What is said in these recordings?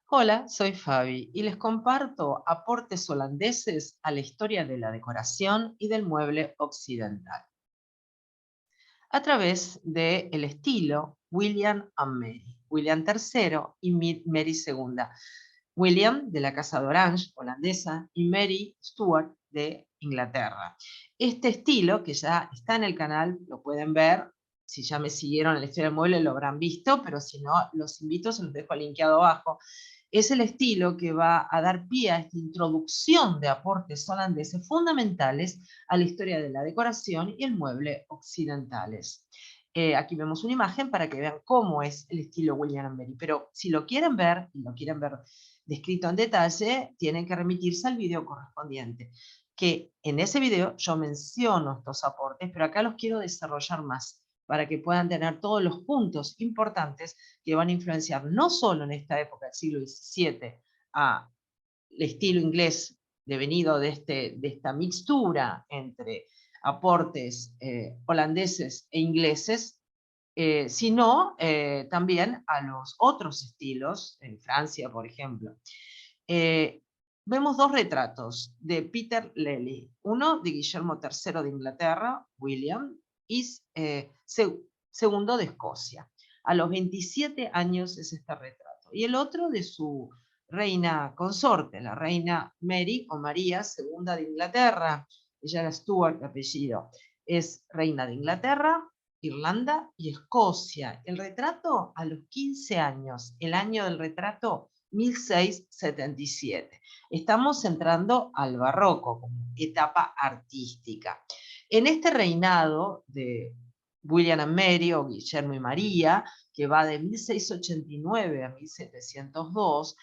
Hola, soy Fabi y les comparto aportes holandeses a la historia de la decoración y del mueble occidental a través del estilo William and Mary, William III y Mary II. William de la Casa de Orange, holandesa, y Mary Stuart de Inglaterra. Este estilo, que ya está en el canal, lo pueden ver, si ya me siguieron en la historia del mueble lo habrán visto, pero si no, los invito, se los dejo linkeado abajo. Es el estilo que va a dar pie a esta introducción de aportes holandeses fundamentales a la historia de la decoración y el mueble occidentales. Aquí vemos una imagen para que vean cómo es el estilo William and Mary, pero si lo quieren ver, y lo quieren ver descrito en detalle, tienen que remitirse al video correspondiente, que en ese video yo menciono estos aportes, pero acá los quiero desarrollar más, para que puedan tener todos los puntos importantes que van a influenciar no solo en esta época del siglo XVII a el estilo inglés devenido de esta mixtura entre aportes holandeses e ingleses, sino también a los otros estilos, en Francia, por ejemplo. Eh, Vemos dos retratos de Peter Lely, uno de Guillermo III de Inglaterra, William, y segundo de Escocia. A los 27 años es este retrato. Y el otro de su reina consorte, la reina Mary o María II de Inglaterra. Ella era Stuart de apellido. Es reina de Inglaterra, Irlanda y Escocia. El retrato a los 15 años, el año del retrato 1677. Estamos entrando al barroco como etapa artística. En este reinado de William and Mary o Guillermo y María, que va de 1689 a 1702,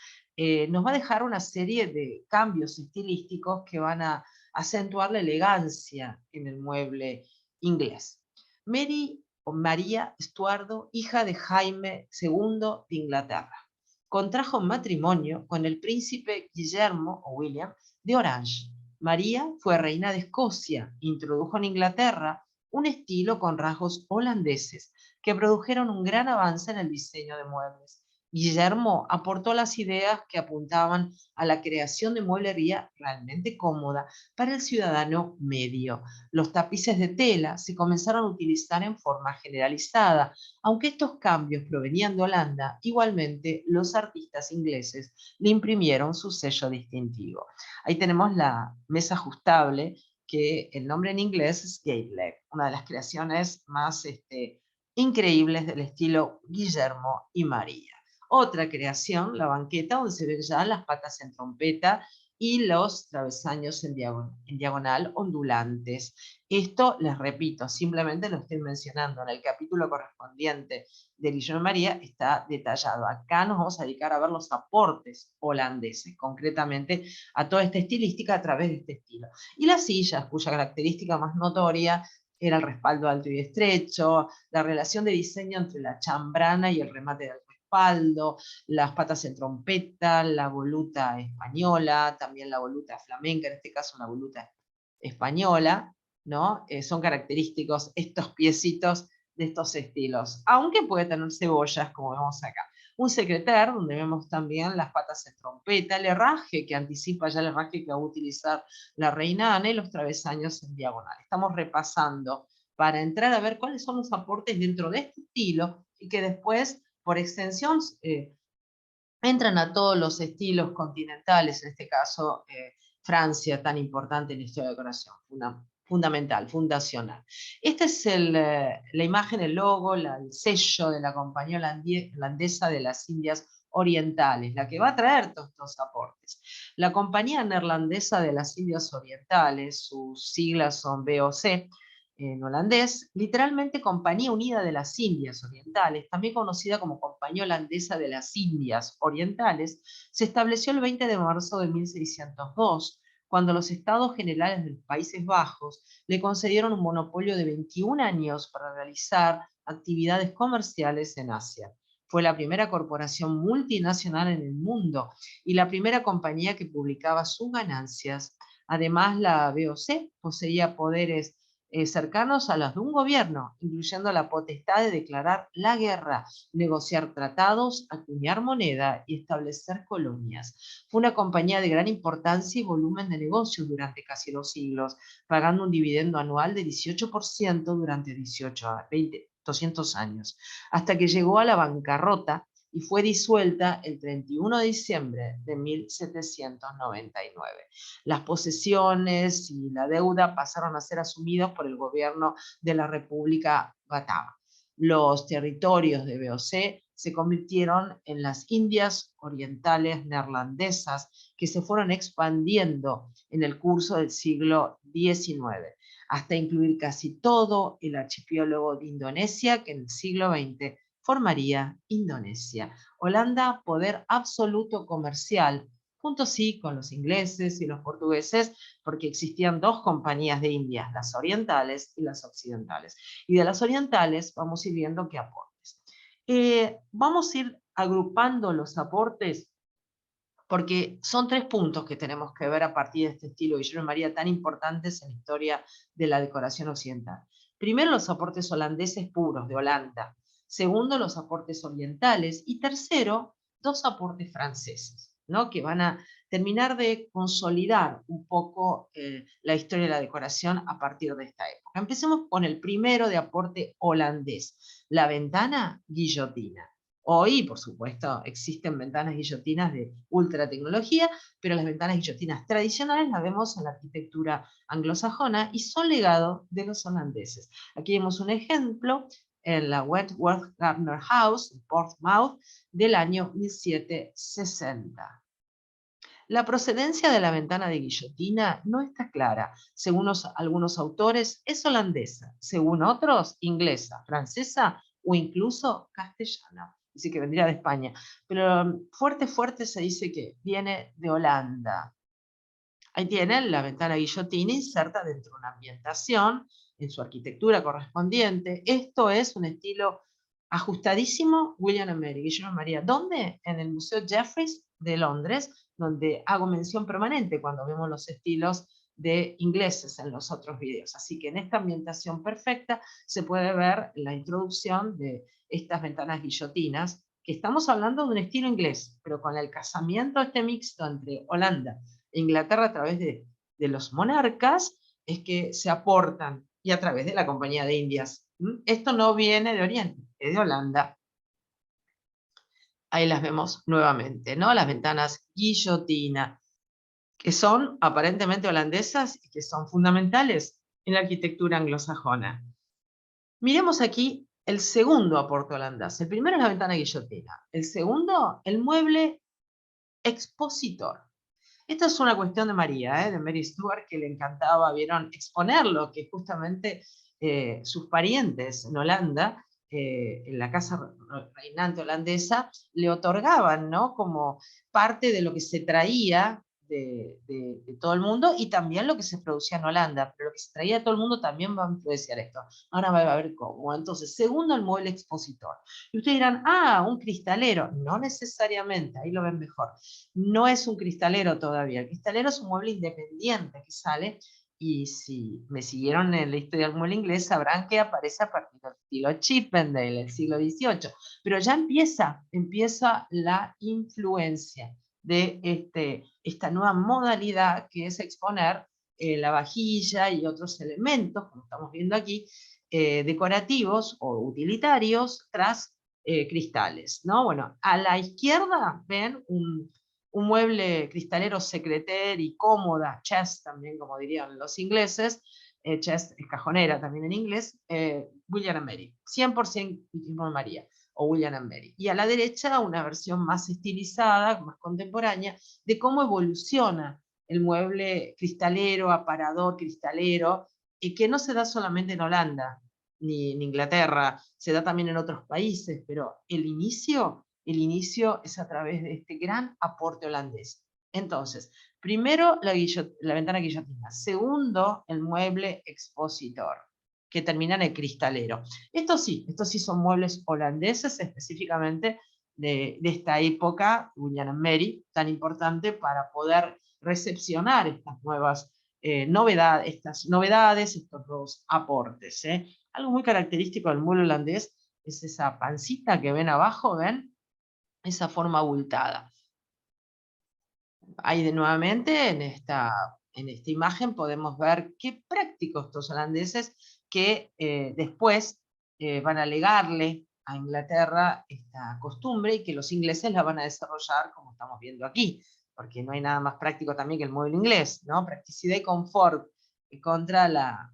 nos va a dejar una serie de cambios estilísticos que van a acentuar la elegancia en el mueble inglés. Mary o María Estuardo, hija de Jaime II de Inglaterra, contrajo matrimonio con el príncipe Guillermo o William de Orange. María fue reina de Escocia, introdujo en Inglaterra un estilo con rasgos holandeses que produjeron un gran avance en el diseño de muebles. Guillermo aportó las ideas que apuntaban a la creación de mueblería realmente cómoda para el ciudadano medio. Los tapices de tela se comenzaron a utilizar en forma generalizada. Aunque estos cambios provenían de Holanda, igualmente los artistas ingleses le imprimieron su sello distintivo. Ahí tenemos la mesa ajustable, que el nombre en inglés es gate leg, una de las creaciones más increíbles del estilo Guillermo y María. Otra creación, la banqueta, donde se ven ya las patas en trompeta y los travesaños en diagonal ondulantes. Esto, les repito, simplemente lo estoy mencionando en el capítulo correspondiente de Guillermo María, está detallado. Acá nos vamos a dedicar a ver los aportes holandeses, concretamente a toda esta estilística a través de este estilo. Y las sillas, cuya característica más notoria era el respaldo alto y estrecho, la relación de diseño entre la chambrana y el remate del respaldo, las patas en trompeta, la voluta española, también la voluta flamenca, en este caso una voluta española, ¿no? Son característicos estos piecitos de estos estilos, aunque puede tener cebollas, como vemos acá. Un secretaire, donde vemos también las patas en trompeta, el herraje, que anticipa ya el herraje que va a utilizar la reina Ana, y los travesaños en diagonal. Estamos repasando para entrar a ver cuáles son los aportes dentro de este estilo y que después, por extensión, entran a todos los estilos continentales, en este caso Francia, tan importante en la historia de decoración, fundamental, fundacional. Esta es la imagen, el logo, el sello de la compañía holandesa de las Indias Orientales, la que va a traer todos estos aportes. La compañía neerlandesa de las Indias Orientales, sus siglas son BOC, en holandés, literalmente Compañía Unida de las Indias Orientales, también conocida como Compañía Holandesa de las Indias Orientales, se estableció el 20 de marzo de 1602, cuando los Estados Generales de los Países Bajos le concedieron un monopolio de 21 años para realizar actividades comerciales en Asia. Fue la primera corporación multinacional en el mundo y la primera compañía que publicaba sus ganancias. Además, la BOC poseía poderes cercanos a los de un gobierno, incluyendo la potestad de declarar la guerra, negociar tratados, acuñar moneda y establecer colonias. Fue una compañía de gran importancia y volumen de negocios durante casi 2 siglos, pagando un dividendo anual de 18% durante 200 años, hasta que llegó a la bancarrota y fue disuelta el 31 de diciembre de 1799. Las posesiones y la deuda pasaron a ser asumidos por el gobierno de la República Batava. Los territorios de BOC se convirtieron en las Indias Orientales Neerlandesas, que se fueron expandiendo en el curso del siglo XIX, hasta incluir casi todo el archipiélago de Indonesia, que en el siglo XX formaría Indonesia. Holanda, poder absoluto comercial, junto sí con los ingleses y los portugueses, porque existían dos compañías de Indias, las orientales y las occidentales. Y de las orientales vamos a ir viendo qué aportes. Vamos a ir agrupando los aportes porque son 3 puntos que tenemos que ver a partir de este estilo Guillermo y María tan importantes en la historia de la decoración occidental. Primero, los aportes holandeses puros de Holanda. Segundo, los aportes orientales. Y tercero, 2 aportes franceses, ¿no? Que van a terminar de consolidar un poco la historia de la decoración a partir de esta época. Empecemos con el primero de aporte holandés, la ventana guillotina. Hoy, por supuesto, existen ventanas guillotinas de ultra tecnología, pero las ventanas guillotinas tradicionales las vemos en la arquitectura anglosajona y son legado de los holandeses. Aquí vemos un ejemplo en la Wentworth Gardner House, en Portsmouth, del año 1760. La procedencia de la ventana de guillotina no está clara. Según algunos autores, es holandesa, según otros, inglesa, francesa o incluso castellana. Dice que vendría de España. Pero fuerte se dice que viene de Holanda. Ahí tienen la ventana guillotina inserta dentro de una ambientación en su arquitectura correspondiente. Esto es un estilo ajustadísimo William and Mary, Guillermo y María. ¿Dónde? En el Museo Jeffreys de Londres, donde hago mención permanente cuando vemos los estilos de ingleses en los otros videos. Así que en esta ambientación perfecta se puede ver la introducción de estas ventanas guillotinas, que estamos hablando de un estilo inglés, pero con el casamiento este mixto entre Holanda e Inglaterra a través de los monarcas, es que se aportan, y a través de la Compañía de Indias. Esto no viene de Oriente, es de Holanda. Ahí las vemos nuevamente, ¿no? Las ventanas guillotina, que son aparentemente holandesas y que son fundamentales en la arquitectura anglosajona. Miremos aquí el segundo aporte holandés. El primero es la ventana guillotina. El segundo, el mueble expositor. Esta es una cuestión de María, de Mary Stuart, que le encantaba, vieron, exponerlo, que justamente sus parientes en Holanda, en la casa reinante holandesa, le otorgaban, ¿no? Como parte de lo que se traía de todo el mundo y también lo que se producía en Holanda, pero lo que se traía de todo el mundo también va a influenciar esto. Ahora va a ver cómo. Entonces, segundo, el mueble expositor. Y ustedes dirán, un cristalero. No necesariamente, ahí lo ven mejor. No es un cristalero todavía. El cristalero es un mueble independiente que sale, y si me siguieron en la historia del mueble inglés sabrán que aparece a partir del estilo Chippendale, el siglo XVIII. Pero ya empieza la influencia de esta nueva modalidad que es exponer la vajilla y otros elementos, como estamos viendo aquí, decorativos o utilitarios tras cristales, ¿no? Bueno, a la izquierda ven un mueble cristalero secreter y cómoda, chest también, como dirían los ingleses, chest es cajonera también en inglés, William and Mary, 100% Guillermo y María, o William and Mary. Y a la derecha una versión más estilizada, más contemporánea, de cómo evoluciona el mueble cristalero, aparador cristalero, y que no se da solamente en Holanda, ni en Inglaterra, se da también en otros países, pero el inicio es a través de este gran aporte holandés. Entonces, primero la ventana guillotina, segundo el mueble expositor, que termina en el cristalero. Estos sí son muebles holandeses, específicamente de esta época, William and Mary, tan importante para poder recepcionar estas nuevas estas novedades, estos dos aportes. Algo muy característico del mueble holandés es esa pancita que ven abajo, ¿ven? Esa forma abultada. Ahí nuevamente en esta imagen podemos ver qué prácticos estos holandeses que después van a legarle a Inglaterra esta costumbre y que los ingleses la van a desarrollar como estamos viendo aquí, porque no hay nada más práctico también que el mueble inglés, ¿no? Practicidad y confort contra la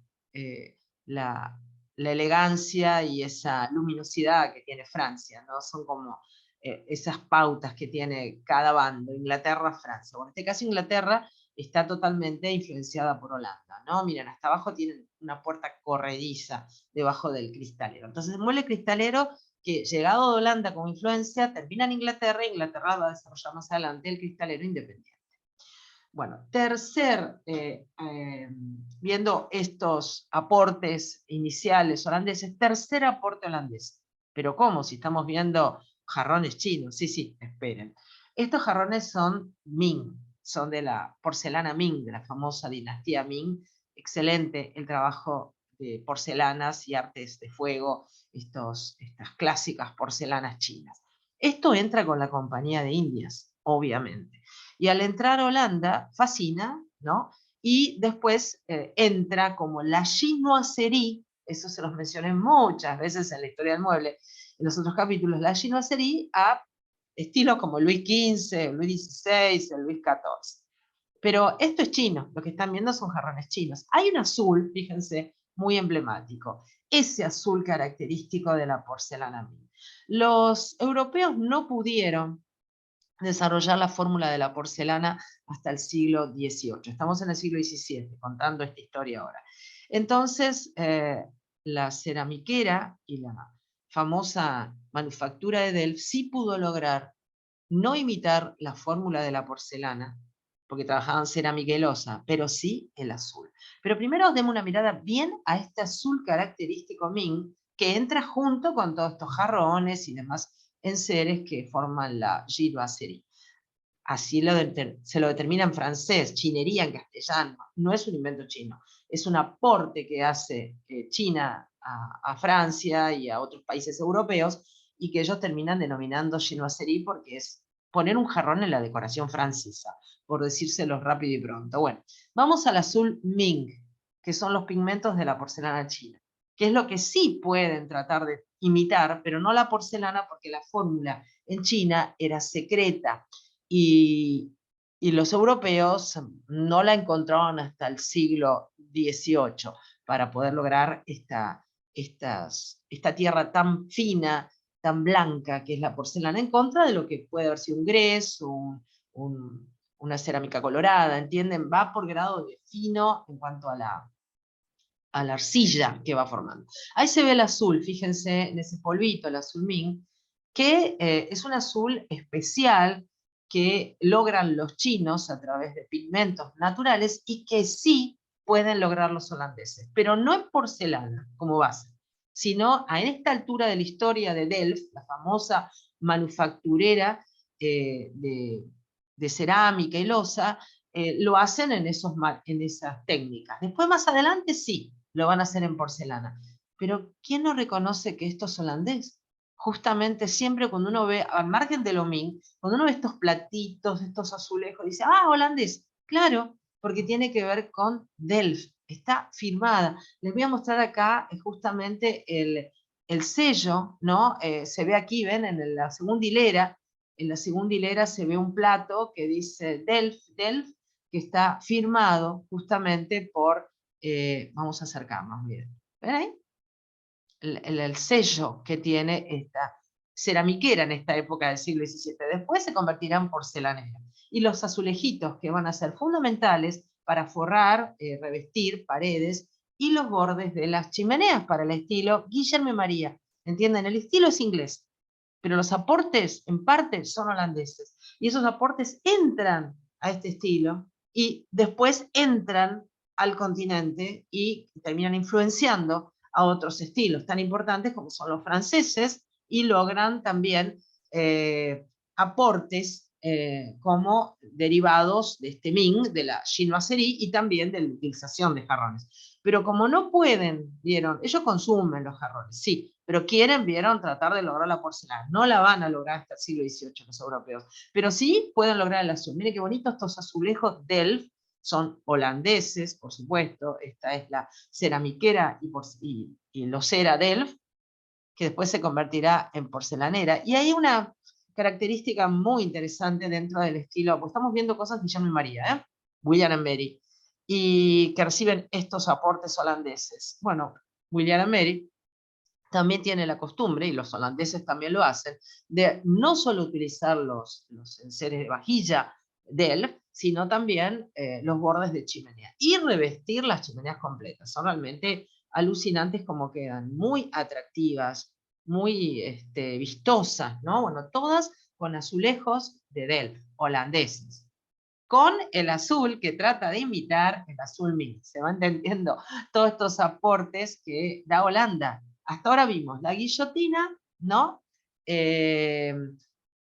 elegancia y esa luminosidad que tiene Francia, ¿no? Son como esas pautas que tiene cada bando, Inglaterra, Francia. Bueno, en este caso Inglaterra está totalmente influenciada por Holanda, ¿no? Miren, hasta abajo tienen una puerta corrediza debajo del cristalero. Entonces el mueble cristalero que llegado de Holanda como influencia termina en Inglaterra y Inglaterra va a desarrollar más adelante el cristalero independiente. Bueno, viendo estos aportes iniciales holandeses, tercer aporte holandés. Pero ¿cómo? Si estamos viendo jarrones chinos. Sí, esperen. Estos jarrones son Ming, son de la porcelana Ming, de la famosa dinastía Ming. Excelente el trabajo de porcelanas y artes de fuego, estas clásicas porcelanas chinas. Esto entra con la Compañía de Indias, obviamente. Y al entrar a Holanda, fascina, ¿no? Y después entra como la chinoiserie, eso se los mencioné muchas veces en la historia del mueble, en los otros capítulos, la chinoiserie a estilos como Luis XV, Luis XVI, Luis XIV. Pero esto es chino, lo que están viendo son jarrones chinos. Hay un azul, fíjense, muy emblemático, ese azul característico de la porcelana Ming. Los europeos no pudieron desarrollar la fórmula de la porcelana hasta el siglo XVIII. Estamos en el siglo XVII, contando esta historia ahora. Entonces, la ceramiquera y la famosa manufactura de Delft sí pudo lograr no imitar la fórmula de la porcelana, porque trabajaban cerámica y losa, pero sí el azul. Pero primero demos una mirada bien a este azul característico Ming, que entra junto con todos estos jarrones y demás enseres que forman la giraserie. Así se lo determina en francés, chinería en castellano, no es un invento chino, es un aporte que hace China a Francia y a otros países europeos y que ellos terminan denominando chinoiserie porque es poner un jarrón en la decoración francesa, por decírselo rápido y pronto. Bueno, vamos al azul Ming, que son los pigmentos de la porcelana china, que es lo que sí pueden tratar de imitar, pero no la porcelana porque la fórmula en China era secreta. Y los europeos no la encontraban hasta el siglo XVIII para poder lograr esta tierra tan fina, tan blanca, que es la porcelana, en contra de lo que puede haber sido un grés, una cerámica colorada, ¿entienden? Va por grado de fino en cuanto a la arcilla que va formando. Ahí se ve el azul, fíjense en ese polvito, el azul Ming, que es un azul especial que logran los chinos a través de pigmentos naturales y que sí pueden lograr los holandeses, pero no en porcelana como base, sino a esta altura de la historia de Delft, la famosa manufacturera de cerámica y losa, lo hacen en esas técnicas. Después más adelante sí, lo van a hacer en porcelana. Pero ¿quién no reconoce que esto es holandés? Justamente siempre cuando uno ve, al margen de lo Ming, cuando uno ve estos platitos, estos azulejos, dice, ah, holandés. Claro, porque tiene que ver con Delft, está firmada. Les voy a mostrar acá justamente el sello, ¿no? Se ve aquí, ven, en la segunda hilera se ve un plato que dice Delft, Delft, que está firmado justamente por, vamos a acercarnos, miren, ¿ven ahí? El sello que tiene esta ceramiquera en esta época del siglo XVII. Después se convertirá en porcelanera. Y los azulejitos que van a ser fundamentales para forrar, revestir paredes y los bordes de las chimeneas para el estilo Guillermo y María. ¿Entienden? El estilo es inglés, pero los aportes en parte son holandeses. Y esos aportes entran a este estilo y después entran al continente y terminan influenciando a otros estilos tan importantes como son los franceses y logran también aportes como derivados de este Ming, de la chinoiserie y también de la utilización de jarrones. Pero como no pueden, vieron, ellos consumen los jarrones, sí, pero quieren, vieron, tratar de lograr la porcelana. No la van a lograr hasta el siglo XVIII los europeos, pero sí pueden lograr el azul. Miren qué bonitos estos azulejos Delft, son holandeses, por supuesto. Esta es la ceramiquera y losera Delft, que después se convertirá en porcelanera. Y hay una característica muy interesante dentro del estilo, pues estamos viendo cosas de Guillermo y María, William and Mary, y que reciben estos aportes holandeses. Bueno, William and Mary también tiene la costumbre, y los holandeses también lo hacen, de no solo utilizar los enseres de vajilla Delft, sino también los bordes de chimenea, y revestir las chimeneas completas. Son realmente alucinantes como quedan, muy atractivas, muy vistosas, ¿no? Bueno, todas con azulejos de Delft, holandeses, con el azul que trata de imitar el azul Ming. Se va entendiendo todos estos aportes que da Holanda. Hasta ahora vimos la guillotina, ¿no?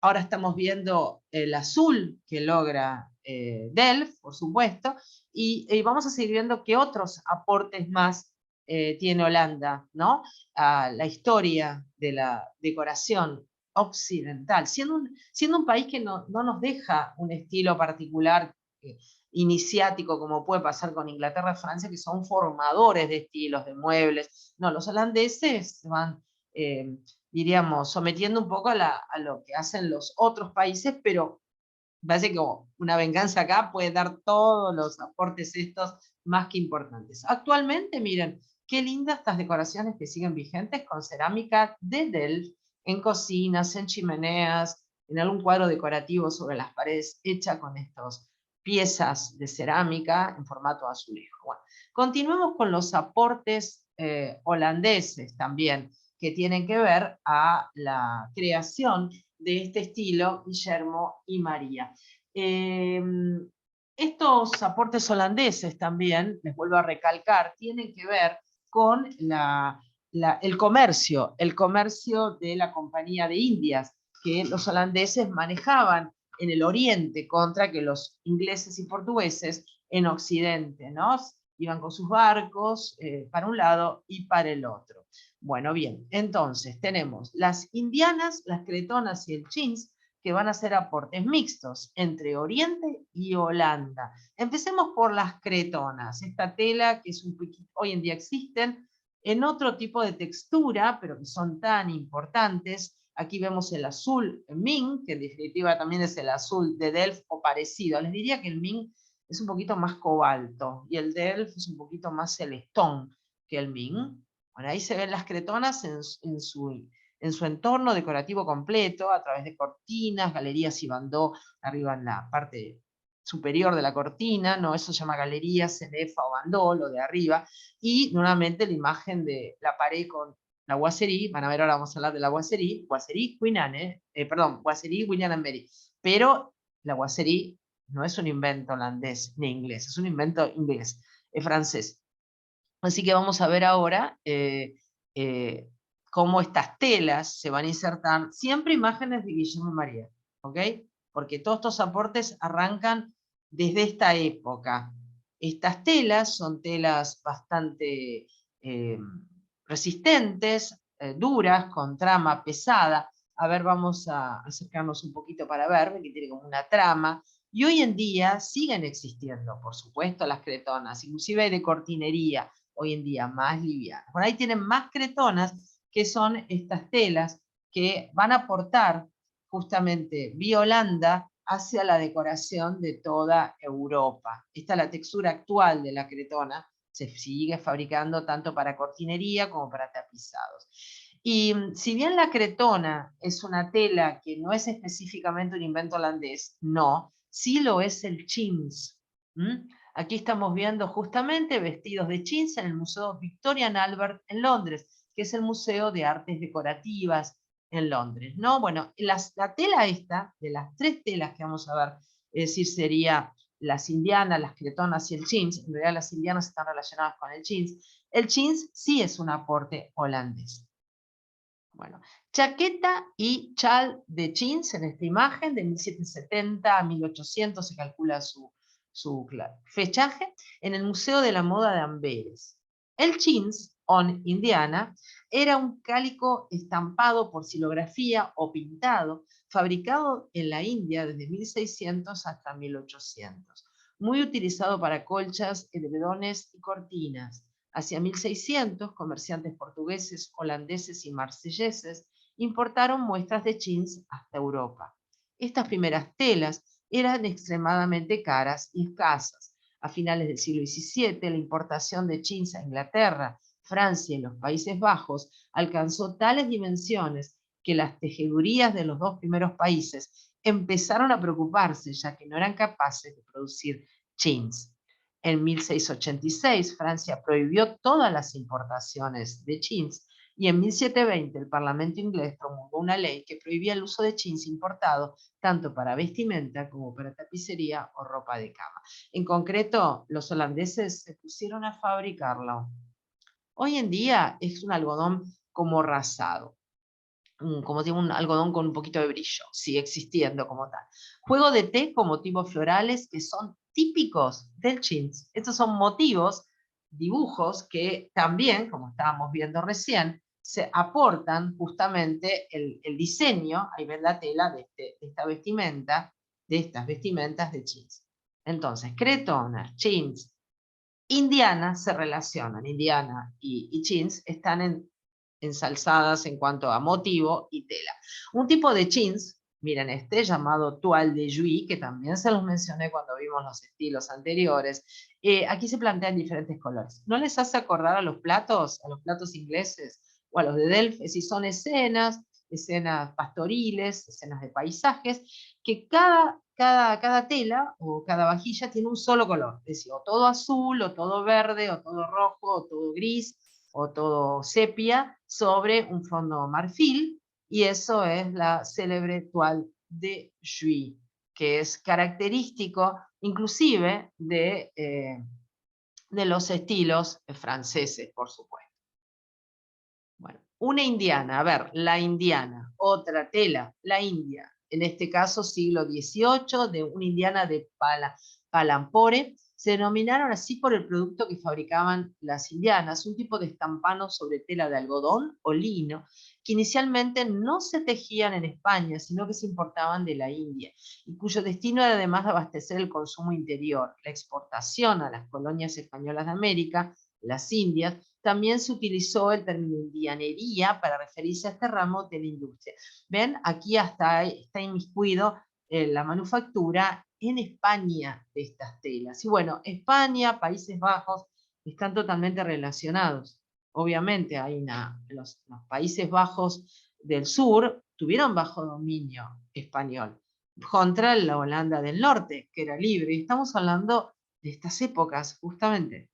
Ahora estamos viendo el azul que logra Delft, por supuesto, y vamos a seguir viendo qué otros aportes más tiene Holanda, ¿no? A la historia de la decoración occidental, siendo un país que no nos deja un estilo particular iniciático como puede pasar con Inglaterra y Francia, que son formadores de estilos, de muebles. No, los holandeses van, diríamos, sometiendo un poco a lo que hacen los otros países, pero parece que una venganza acá puede dar todos los aportes estos más que importantes. Actualmente, miren, qué lindas estas decoraciones que siguen vigentes con cerámica de Delft, en cocinas, en chimeneas, en algún cuadro decorativo sobre las paredes hecha con estas piezas de cerámica en formato azulejo. Bueno, continuemos con los aportes holandeses también, que tienen que ver a la creación de este estilo, Guillermo y María. Estos aportes holandeses también, les vuelvo a recalcar, tienen que ver con el comercio de la Compañía de Indias, que los holandeses manejaban en el oriente contra que los ingleses y portugueses en occidente, ¿no? Iban con sus barcos para un lado y para el otro. Bueno, bien, entonces tenemos las indianas, las cretonas y el chintz, que van a ser aportes mixtos entre Oriente y Holanda. Empecemos por las cretonas, esta tela que es hoy en día existen en otro tipo de textura, pero que son tan importantes. Aquí vemos el azul Ming, que en definitiva también es el azul de Delft o parecido. Les diría que el Ming es un poquito más cobalto y el Delft es un poquito más celestón que el Ming. Bueno, ahí se ven las cretonas en su entorno decorativo completo, a través de cortinas, galerías y bandó arriba en la parte superior de la cortina, ¿no? Eso se llama galería, cenefa o bandó, lo de arriba, y nuevamente la imagen de la pared con la boiserie. Van a ver, ahora vamos a hablar de la boiserie Queen Anne, perdón, boiserie William and Mary, pero la boiserie no es un invento holandés ni inglés, es un invento inglés, francés. Así que vamos a ver ahora cómo estas telas se van a insertar, siempre imágenes de Guillermo y María, ¿ok? Porque todos estos aportes arrancan desde esta época. Estas telas son telas bastante resistentes, duras, con trama pesada. A ver, vamos a acercarnos un poquito para ver, que tiene como una trama. Y hoy en día siguen existiendo, por supuesto, las cretonas, inclusive de cortinería, hoy en día más livianas. Por ahí tienen más cretonas, que son estas telas que van a aportar justamente vía Holanda hacia la decoración de toda Europa. Esta es la textura actual de la cretona, se sigue fabricando tanto para cortinería como para tapizados. Y si bien la cretona es una tela que no es específicamente un invento holandés, no, sí lo es el chintz. Aquí estamos viendo justamente vestidos de chintz en el Museo Victoria and Albert en Londres, que es el Museo de Artes Decorativas en Londres, ¿no? Bueno, la tela esta, de las tres telas que vamos a ver, es decir, sería las indianas, las cretonas y el chintz. En realidad las indianas están relacionadas con el chintz. El chintz sí es un aporte holandés. Bueno, chaqueta y chal de jeans en esta imagen, de 1770 a 1800 se calcula su fechaje, en el Museo de la Moda de Amberes. El jeans, on Indiana, era un cálico estampado por silografía o pintado, fabricado en la India desde 1600 hasta 1800, muy utilizado para colchas, edredones y cortinas. Hacia 1600, comerciantes portugueses, holandeses y marselleses importaron muestras de jeans hasta Europa. Estas primeras telas eran extremadamente caras y escasas. A finales del siglo XVII, la importación de jeans a Inglaterra, Francia y los Países Bajos alcanzó tales dimensiones que las tejedurías de los dos primeros países empezaron a preocuparse, ya que no eran capaces de producir jeans. En 1686, Francia prohibió todas las importaciones de jeans y en 1720 el Parlamento inglés promulgó una ley que prohibía el uso de jeans importados tanto para vestimenta como para tapicería o ropa de cama. En concreto, los holandeses se pusieron a fabricarlo. Hoy en día es un algodón como rasado, como digo, un algodón con un poquito de brillo, sigue existiendo como tal. Juego de té con motivos florales que son típicos del jeans. Estos son motivos, dibujos que también, como estábamos viendo recién, se aportan justamente el diseño, ahí ven la tela de esta vestimenta, de estas vestimentas de jeans. Entonces, cretonas, jeans, Indiana se relacionan, Indiana y jeans están ensalzadas en cuanto a motivo y tela. Un tipo de jeans, miren este, llamado toile de Jouy, que también se los mencioné cuando vimos los estilos anteriores, aquí se plantean diferentes colores. ¿No les hace acordar a los platos ingleses o a los de Delft? Si son escenas pastoriles, escenas de paisajes, que cada tela o cada vajilla tiene un solo color, es decir, o todo azul, o todo verde, o todo rojo, o todo gris, o todo sepia, sobre un fondo marfil, y eso es la célebre toile de Jouy, que es característico inclusive de los estilos franceses, por supuesto. Bueno, una indiana, a ver, la indiana, otra tela, la india, en este caso siglo XVIII, de una indiana de Palampore, se denominaron así por el producto que fabricaban las indianas, un tipo de estampano sobre tela de algodón o lino, que inicialmente no se tejían en España, sino que se importaban de la India, y cuyo destino era además de abastecer el consumo interior. La exportación a las colonias españolas de América, las Indias, también se utilizó el término indianería para referirse a este ramo de la industria. ¿Ven? Aquí hasta está inmiscuido la manufactura en España de estas telas. Y bueno, España, Países Bajos, están totalmente relacionados. Obviamente, los Países Bajos del sur tuvieron bajo dominio español contra la Holanda del Norte, que era libre. Y estamos hablando de estas épocas, justamente.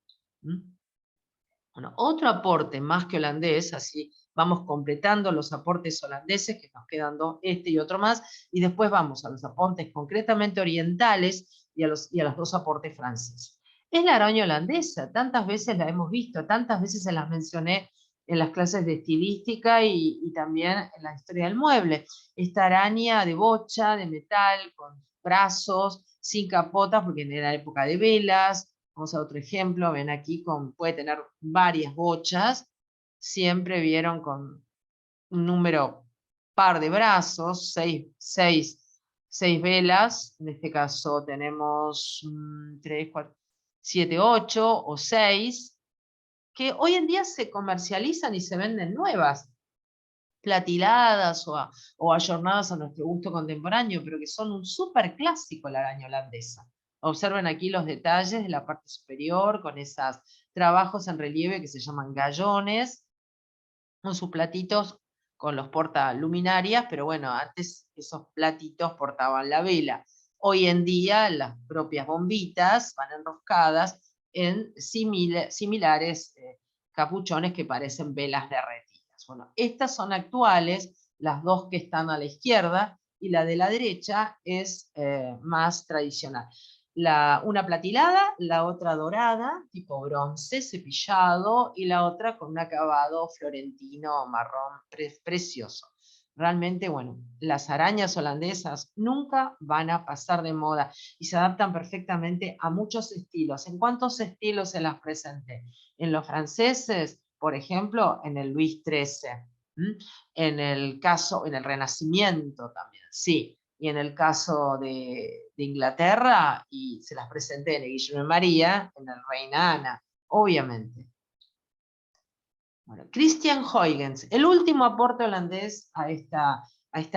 Bueno, otro aporte más que holandés, así vamos completando los aportes holandeses, que nos quedan dos, este y otro más, y después vamos a los aportes concretamente orientales y a los dos aportes franceses. Es la araña holandesa, tantas veces la hemos visto, tantas veces se las mencioné en las clases de estilística y también en la historia del mueble. Esta araña de bocha, de metal, con brazos, sin capota, porque en la época de velas. Vamos a otro ejemplo, ven aquí, puede tener varias bochas, siempre vieron con un número par de brazos, seis velas, en este caso tenemos 3, 4, 7, 8 o 6, que hoy en día se comercializan y se venden nuevas, platiladas o ayornadas a nuestro gusto contemporáneo, pero que son un súper clásico la araña holandesa. Observen aquí los detalles de la parte superior con esos trabajos en relieve que se llaman gallones, con sus platitos con los portaluminarias, pero bueno, antes esos platitos portaban la vela. Hoy en día las propias bombitas van enroscadas en similares capuchones que parecen velas derretidas. Bueno, estas son actuales, las dos que están a la izquierda, y la de la derecha es más tradicional. Una platilada, la otra dorada, tipo bronce, cepillado, y la otra con un acabado florentino marrón precioso. Realmente, bueno, las arañas holandesas nunca van a pasar de moda y se adaptan perfectamente a muchos estilos. ¿En cuántos estilos se las presenté? En los franceses, por ejemplo, en el Luis XIII. En el Renacimiento también, sí. Y en el caso de Inglaterra, y se las presenté en el Guillermo y María, en el Reina Ana, obviamente. Bueno, Christian Huygens, el último aporte holandés a esta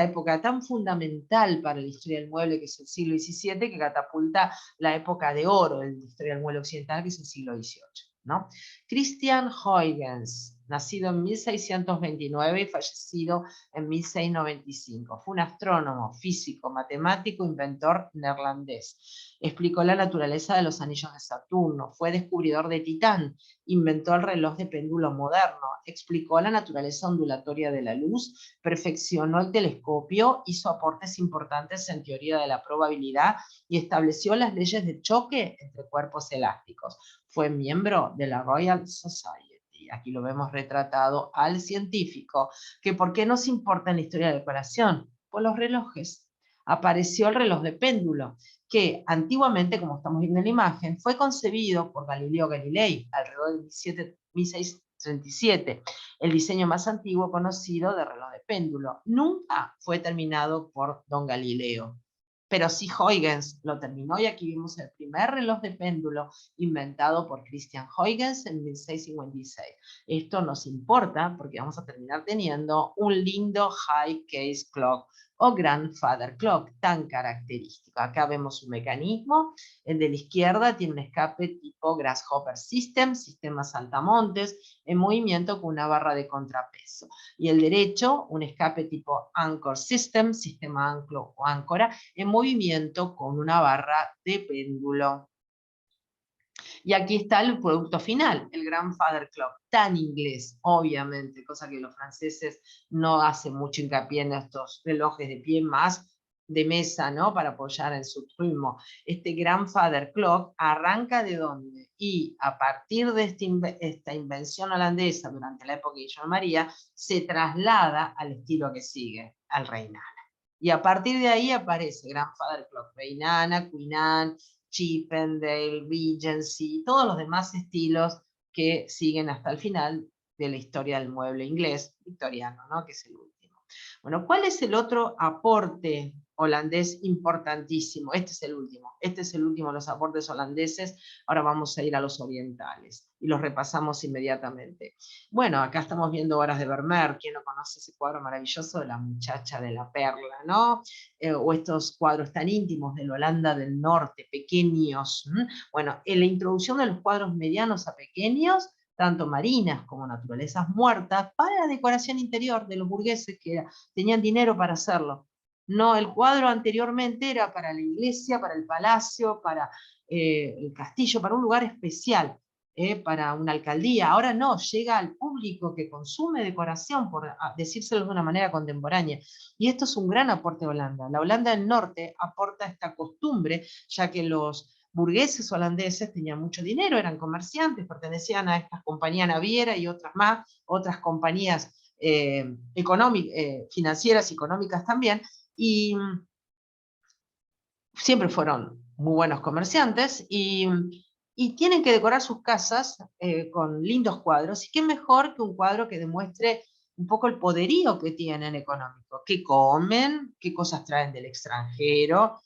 época tan fundamental para la historia del mueble, que es el siglo XVII, que catapulta la época de oro de la historia del mueble occidental, que es el siglo XVIII. ¿no? Christian Huygens, nacido en 1629 y fallecido en 1695. Fue un astrónomo, físico, matemático, inventor neerlandés. Explicó la naturaleza de los anillos de Saturno, fue descubridor de Titán, inventó el reloj de péndulo moderno, explicó la naturaleza ondulatoria de la luz, perfeccionó el telescopio, hizo aportes importantes en teoría de la probabilidad y estableció las leyes de choque entre cuerpos elásticos. Fue miembro de la Royal Society. Aquí lo vemos retratado al científico, que ¿por qué nos importa en la historia de la decoración? Por los relojes. Apareció el reloj de péndulo, que antiguamente, como estamos viendo en la imagen, fue concebido por Galileo Galilei alrededor de 1637, el diseño más antiguo conocido de reloj de péndulo. Nunca fue terminado por don Galileo, pero sí Huygens lo terminó, y aquí vimos el primer reloj de péndulo inventado por Christian Huygens en 1656. Esto nos importa porque vamos a terminar teniendo un lindo high case clock o grandfather clock tan característico. Acá vemos un mecanismo, el de la izquierda tiene un escape tipo Grasshopper System, sistema saltamontes, en movimiento con una barra de contrapeso. Y el derecho, un escape tipo Anchor System, sistema anclo o áncora, en movimiento con una barra de péndulo. Y aquí está el producto final, el Grandfather Clock, tan inglés, obviamente, cosa que los franceses no hacen mucho hincapié en estos relojes de pie, más de mesa, ¿no? Para apoyar en su ritmo. Este Grandfather Clock arranca de dónde, y a partir de esta invención holandesa durante la época de Guillermo María, se traslada al estilo que sigue, al Reina Ana. Y a partir de ahí aparece Grandfather Clock, Reina Ana, Queen Anne, Chippendale, Regency, todos los demás estilos que siguen hasta el final de la historia del mueble inglés victoriano, ¿no? Que es el último. Bueno, ¿cuál es el otro aporte holandés importantísimo? Este es el último de los aportes holandeses. Ahora vamos a ir a los orientales y los repasamos inmediatamente. Bueno, acá estamos viendo Horas de Vermeer. ¿Quién no conoce ese cuadro maravilloso de la muchacha de la perla, ¿no? O estos cuadros tan íntimos de la Holanda del Norte, pequeños. Bueno, en la introducción de los cuadros medianos a pequeños, tanto marinas como naturalezas muertas, para la decoración interior de los burgueses que tenían dinero para hacerlo. No, el cuadro anteriormente era para la iglesia, para el palacio, para el castillo, para un lugar especial, para una alcaldía. Ahora no, llega al público que consume decoración, por decírselo de una manera contemporánea. Y esto es un gran aporte de Holanda. La Holanda del Norte aporta esta costumbre, ya que los burgueses holandeses tenían mucho dinero, eran comerciantes, pertenecían a estas compañías navieras y otras más, otras compañías financieras, económicas también, y siempre fueron muy buenos comerciantes, y tienen que decorar sus casas con lindos cuadros, y qué mejor que un cuadro que demuestre un poco el poderío que tienen económico, qué comen, qué cosas traen del extranjero,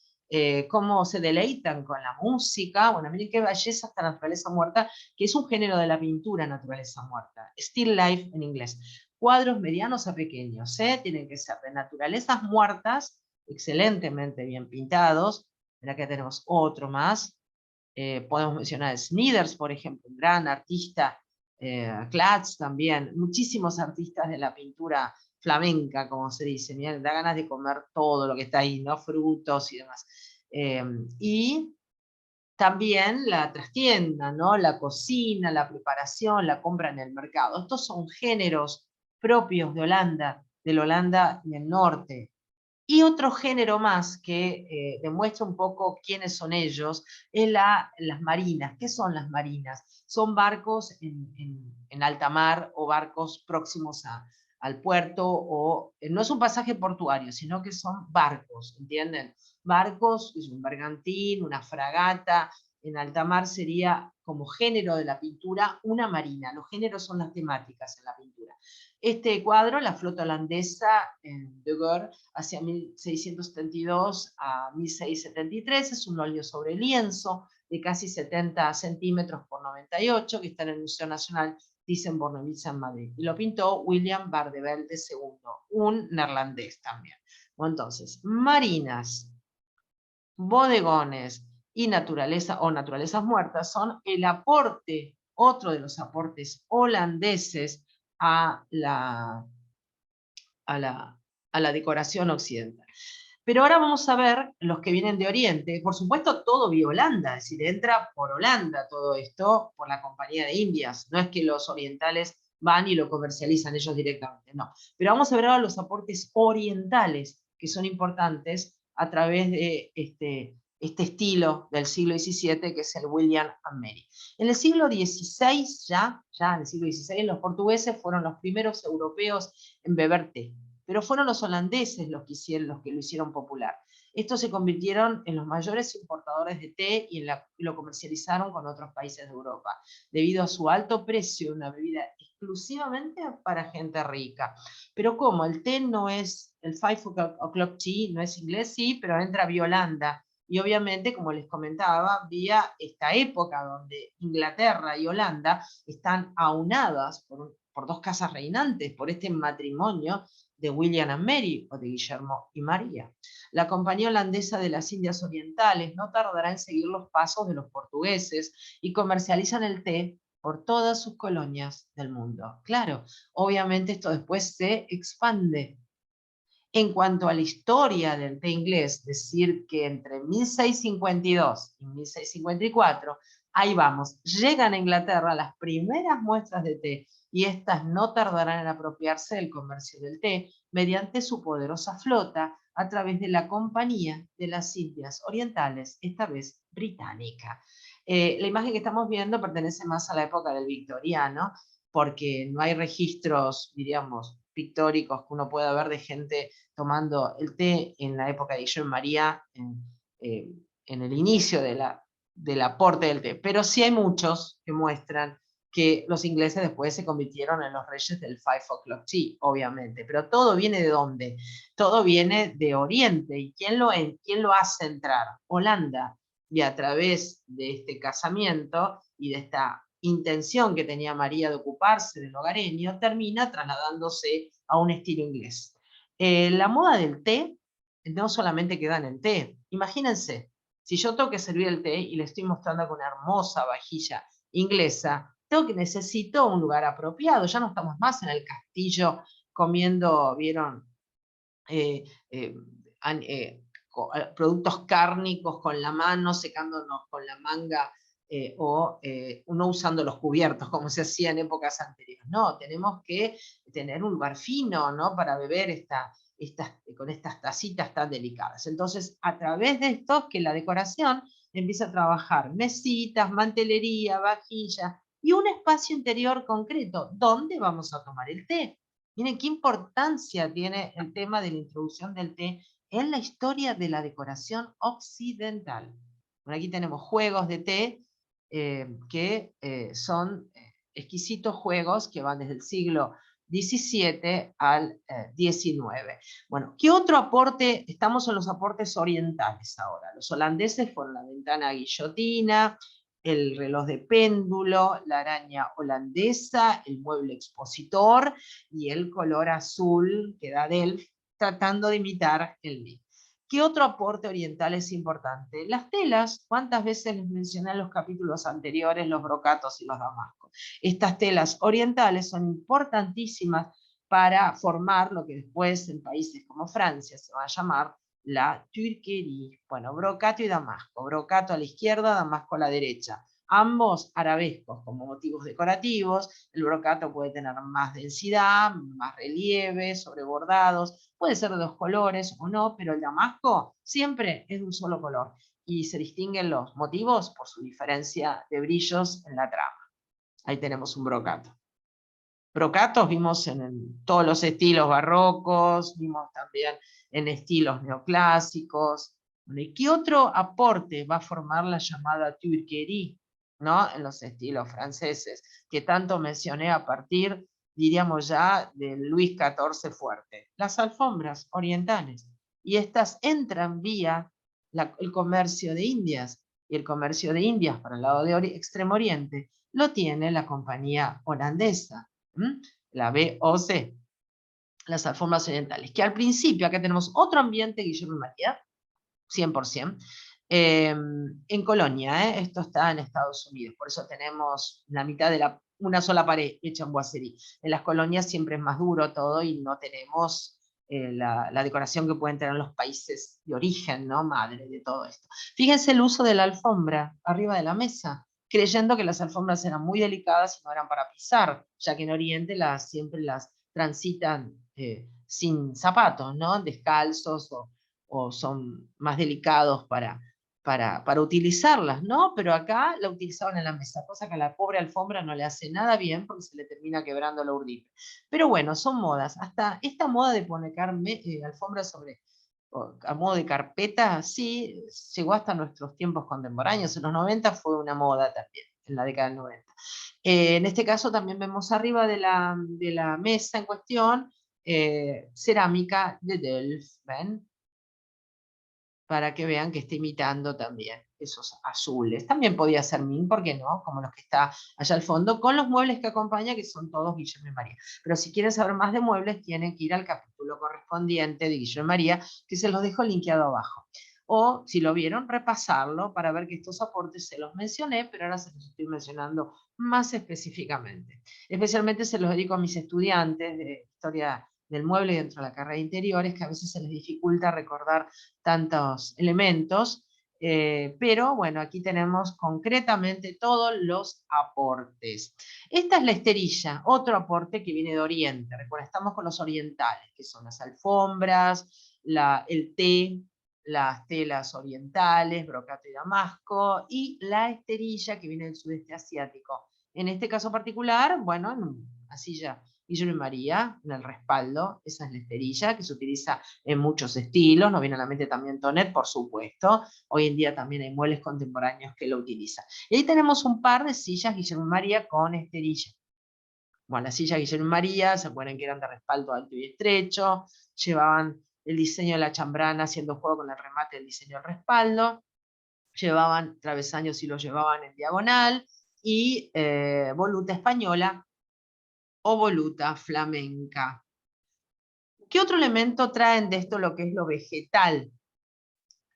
cómo se deleitan con la música. Bueno, miren qué belleza esta naturaleza muerta, que es un género de la pintura naturaleza muerta, still life en inglés. Cuadros medianos a pequeños, tienen que ser de naturalezas muertas, excelentemente bien pintados. Mira que tenemos otro más. Podemos mencionar a Smithers, por ejemplo, un gran artista, Clatz también, muchísimos artistas de la pintura flamenca, como se dice. Mirá, da ganas de comer todo lo que está ahí, ¿no? Frutos y demás. Y también la trastienda, ¿no? La cocina, la preparación, la compra en el mercado. Estos son géneros propios de Holanda, del Holanda del Norte. Y otro género más que demuestra un poco quiénes son ellos, es las marinas. ¿Qué son las marinas? Son barcos en alta mar o barcos próximos al puerto, o no es un pasaje portuario, sino que son barcos, ¿entienden? Barcos, es un bergantín, una fragata. En alta mar sería como género de la pintura una marina. Los géneros son las temáticas en la pintura. Este cuadro, la flota holandesa de Goor, hacia 1672 a 1673, es un óleo sobre lienzo de casi 70 centímetros por 98, que está en el Museo Nacional Thyssen-Bornemisza en Madrid. Y lo pintó William Bardevelde II, un neerlandés también. Bueno, entonces, marinas, bodegones y naturaleza o naturalezas muertas son el aporte, otro de los aportes holandeses a la decoración occidental. Pero ahora vamos a ver los que vienen de Oriente. Por supuesto, todo vía Holanda, es decir, entra por Holanda todo esto, por la Compañía de Indias. No es que los orientales van y lo comercializan ellos directamente, no. Pero vamos a ver ahora los aportes orientales, que son importantes a través de este estilo del siglo XVII, que es el William and Mary. En el siglo XVI, ya en el siglo XVI, los portugueses fueron los primeros europeos en beber té, pero fueron los holandeses los que lo hicieron popular. Estos se convirtieron en los mayores importadores de té y lo comercializaron con otros países de Europa, debido a su alto precio, una bebida exclusivamente para gente rica. Pero ¿cómo? El té no es, el 5 o'clock tea no es inglés, sí, pero entra vía Holanda. Y obviamente, como les comentaba, vía esta época donde Inglaterra y Holanda están aunadas por dos casas reinantes, por este matrimonio de William and Mary o de Guillermo y María. La Compañía Holandesa de las Indias Orientales no tardará en seguir los pasos de los portugueses y comercializan el té por todas sus colonias del mundo. Claro, obviamente esto después se expande. En cuanto a la historia del té inglés, decir que entre 1652 y 1654, ahí vamos, llegan a Inglaterra las primeras muestras de té y estas no tardarán en apropiarse del comercio del té mediante su poderosa flota a través de la Compañía de las Indias Orientales, esta vez británica. La imagen que estamos viendo pertenece más a la época del victoriano, porque no hay registros, diríamos, pictóricos que uno pueda ver de gente tomando el té en la época de Guillermo María, en el inicio del aporte del té. Pero sí hay muchos que muestran que los ingleses después se convirtieron en los reyes del 5 o'clock tea, obviamente. Pero todo viene de ¿dónde? Todo viene de Oriente. ¿Y quién lo hace entrar? Holanda. Y a través de este casamiento y de esta intención que tenía María de ocuparse del hogareño, termina trasladándose a un estilo inglés. La moda del té no solamente queda en el té. Imagínense, si yo tengo que servir el té y le estoy mostrando con una hermosa vajilla inglesa, necesito un lugar apropiado. Ya no estamos más en el castillo comiendo, ¿vieron? Eh, eh, productos cárnicos con la mano, secándonos con la manga, o no usando los cubiertos como se hacía en épocas anteriores. No, tenemos que tener un lugar fino, ¿no? Para beber con estas tacitas tan delicadas. Entonces, a través de esto, que la decoración empieza a trabajar mesitas, mantelería, vajilla y un espacio interior concreto. ¿Dónde vamos a tomar el té? Miren qué importancia tiene el tema de la introducción del té en la historia de la decoración occidental. Bueno, aquí tenemos juegos de té que son exquisitos juegos que van desde el siglo XVII al XIX. Bueno, ¿qué otro aporte? Estamos en los aportes orientales ahora. Los holandeses fueron la ventana guillotina, el reloj de péndulo, la araña holandesa, el mueble expositor y el color azul que da Delft, tratando de imitar el Nil. ¿Qué otro aporte oriental es importante? Las telas, ¿cuántas veces les mencioné en los capítulos anteriores los brocatos y los damascos? Estas telas orientales son importantísimas para formar lo que después en países como Francia se va a llamar la turquería. Bueno, brocato y damasco. Brocato a la izquierda, damasco a la derecha. Ambos arabescos como motivos decorativos. El brocato puede tener más densidad, más relieve, sobrebordados, puede ser de 2 colores o no, pero el damasco siempre es de un solo color y se distinguen los motivos por su diferencia de brillos en la trama. Ahí tenemos un brocato. Brocatos vimos en todos los estilos barrocos, vimos también en estilos neoclásicos. ¿Y qué otro aporte va a formar la llamada turquerie, ¿no? En los estilos franceses, que tanto mencioné a partir, diríamos ya, de Luis XIV fuerte? Las alfombras orientales. Y estas entran vía el comercio de Indias. Y el comercio de Indias para el lado de Extremo Oriente lo tiene la compañía holandesa. La VOC, las alfombras orientales, que al principio, acá tenemos otro ambiente, Guillermo y María, 100%, en Colonia, esto está en Estados Unidos, por eso tenemos la mitad de una sola pared hecha en boiserie. En las colonias siempre es más duro todo y no tenemos la decoración que pueden tener los países de origen, ¿no? Madre de todo esto. Fíjense el uso de la alfombra arriba de la mesa, creyendo que las alfombras eran muy delicadas y no eran para pisar, ya que en Oriente siempre las transitan sin zapatos, ¿no? Descalzos o son más delicados para utilizarlas, ¿no? Pero acá la utilizaban en la mesa, cosa que a la pobre alfombra no le hace nada bien porque se le termina quebrando la urdimbre. Pero bueno, son modas. Hasta esta moda de poner alfombras a modo de carpeta, sí, llegó hasta nuestros tiempos contemporáneos. En los 90 fue una moda también, en la década del 90. En este caso también vemos arriba de la mesa en cuestión cerámica de Delft, ¿ven? Para que vean que está imitando también esos azules. También podía ser Min, ¿por qué no? Como los que está allá al fondo, con los muebles que acompaña, que son todos Guillermo y María. Pero si quieren saber más de muebles, tienen que ir al capítulo correspondiente de Guillermo y María, que se los dejo linkeado abajo. O, si lo vieron, repasarlo para ver que estos aportes se los mencioné, pero ahora se los estoy mencionando más específicamente. Especialmente se los dedico a mis estudiantes de historia del mueble dentro de la carrera de interiores, que a veces se les dificulta recordar tantos elementos, pero bueno, aquí tenemos concretamente todos los aportes. Esta es la esterilla, otro aporte que viene de Oriente. Recuerda, estamos con los orientales, que son las alfombras, el té, las telas orientales, brocato y damasco, y la esterilla que viene del sudeste asiático. En este caso particular, bueno, en una silla Guillermo y María, en el respaldo, esa es la esterilla que se utiliza en muchos estilos, nos viene a la mente también Tonet, por supuesto, hoy en día también hay muebles contemporáneos que lo utilizan. Y ahí tenemos un par de sillas Guillermo y María con esterilla. Bueno, las sillas Guillermo y María, se acuerdan que eran de respaldo alto y estrecho, llevaban el diseño de la chambrana haciendo juego con el remate del diseño del respaldo, llevaban travesaños y los llevaban en diagonal, y voluta española o voluta flamenca. ¿Qué otro elemento traen de esto lo que es lo vegetal?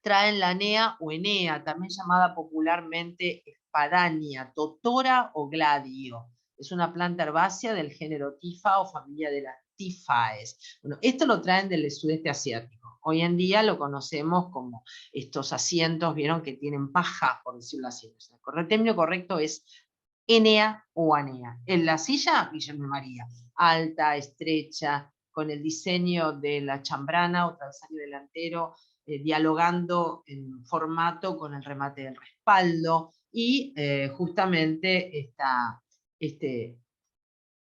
Traen la Nea o Enea, también llamada popularmente espadania, totora o gladio. Es una planta herbácea del género Tifa o familia de las Tifaes. Bueno, esto lo traen del sudeste asiático. Hoy en día lo conocemos como estos asientos, vieron que tienen paja, por decirlo así. El término correcto es Enea o Anea. En la silla, Guillermo y María, alta, estrecha, con el diseño de la chambrana o travesaño delantero, dialogando en formato con el remate del respaldo, y justamente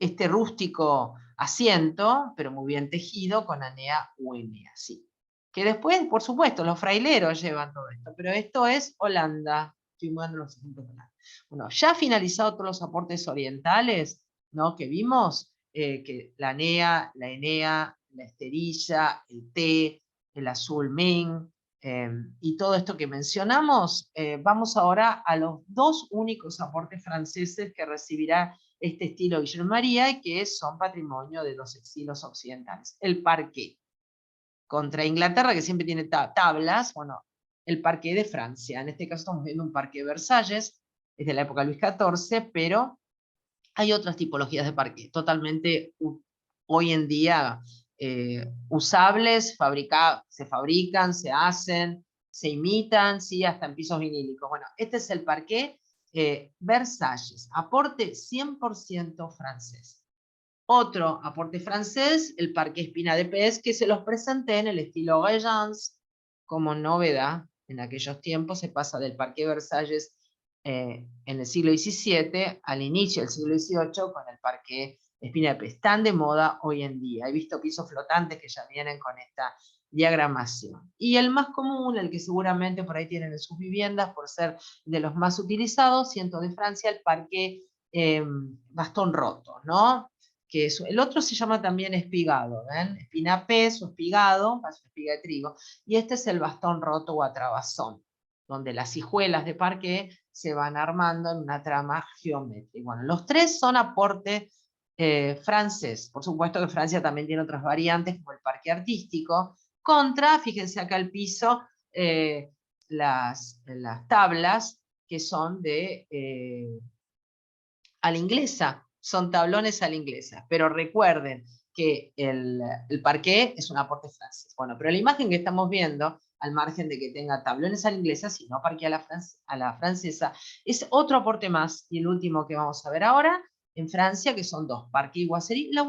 este rústico asiento, pero muy bien tejido, con Anea o Enea, sí. Que después, por supuesto, los fraileros llevan todo esto, pero esto es Holanda. Estoy mandando los ejemplos de Holanda. Bueno, ya finalizado todos los aportes orientales, ¿no? Que vimos, que la Anea, la Enea, la esterilla, el té, el azul Ming, y todo esto que mencionamos, vamos ahora a los dos únicos aportes franceses que recibirá este estilo Guillermo María y que son patrimonio de los estilos occidentales. El parqué. Contra Inglaterra, que siempre tiene tablas, bueno, el parqué de Francia. En este caso estamos viendo un parqué de Versalles, es de la época de Luis XIV, pero hay otras tipologías de parqué, totalmente hoy en día usables, se fabrican, se hacen, se imitan, sí, hasta en pisos vinílicos. Bueno, este es el parqué Versalles, aporte 100% francés. Otro aporte francés, el Parque Espina de Pez, que se los presenté en el estilo Régence como novedad. En aquellos tiempos se pasa del Parque Versalles en el siglo XVII al inicio del siglo XVIII con el Parque Espina de Pez, tan de moda hoy en día. He visto pisos flotantes que ya vienen con esta diagramación. Y el más común, el que seguramente por ahí tienen en sus viviendas por ser de los más utilizados, siento de Francia, el Parque Bastón Roto, ¿no? Que el otro se llama también espigado, ¿ven? Espinapés o espigado, es una espiga de trigo, y este es el bastón roto o atrabazón, donde las hijuelas de parqué se van armando en una trama geométrica. Bueno, los tres son aporte francés. Por supuesto que Francia también tiene otras variantes, como el parque artístico, contra, fíjense acá el piso, las tablas que son de a la inglesa, son tablones a la inglesa, pero recuerden que el parqué es un aporte francés. Bueno, pero la imagen que estamos viendo, al margen de que tenga tablones a la inglesa, sino parqué a la francesa, es otro aporte más, y el último que vamos a ver ahora, en Francia, que son dos, parqué y boiserie. La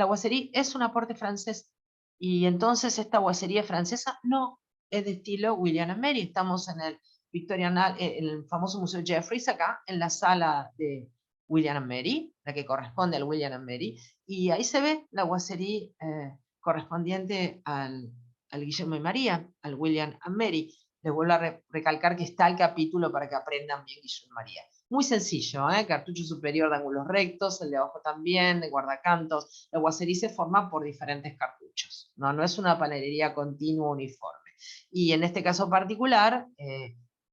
boiserie es un aporte francés, y entonces esta boiserie francesa no es de estilo William and Mary. Estamos en el en el famoso Museo Jeffries, acá, en la sala de William and Mary, la que corresponde al William and Mary, y ahí se ve la boiserie correspondiente al Guillermo y María, al William and Mary. Les vuelvo a recalcar que está el capítulo para que aprendan bien Guillermo y María. Muy sencillo, cartucho superior de ángulos rectos, el de abajo también, de guardacantos. La boiserie se forma por diferentes cartuchos, no es una panadería continua uniforme. Y en este caso particular,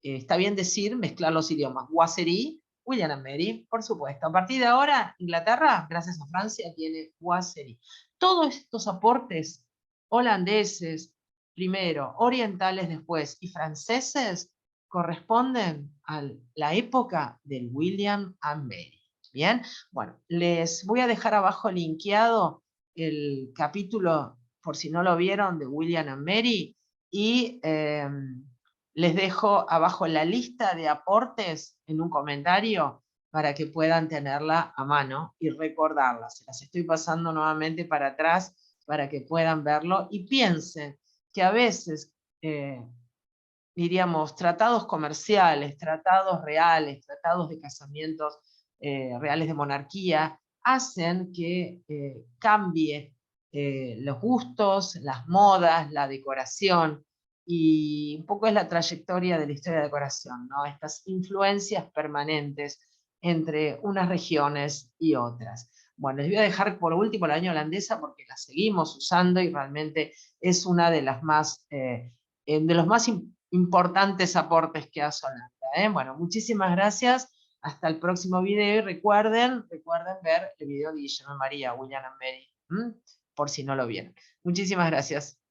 está bien decir, mezclar los idiomas. Boiserie, William and Mary, por supuesto. A partir de ahora, Inglaterra, gracias a Francia, tiene boiserie. Todos estos aportes holandeses, primero, orientales después, y franceses, corresponden a la época del William and Mary. Bien, bueno, les voy a dejar abajo linkeado el capítulo, por si no lo vieron, de William and Mary, y les dejo abajo la lista de aportes en un comentario para que puedan tenerla a mano y recordarla. Se las estoy pasando nuevamente para atrás para que puedan verlo y piensen que a veces, diríamos, tratados comerciales, tratados reales, tratados de casamientos reales de monarquía, hacen que cambie los gustos, las modas, la decoración, y un poco es la trayectoria de la historia de decoración, ¿no? Estas influencias permanentes entre unas regiones y otras. Bueno, les voy a dejar por último la uña holandesa porque la seguimos usando y realmente es una de las más, de los más importantes aportes que hace Holanda. Bueno, muchísimas gracias. Hasta el próximo video y recuerden ver el video de Guillermo María, William and Mary, por si no lo vieron. Muchísimas gracias.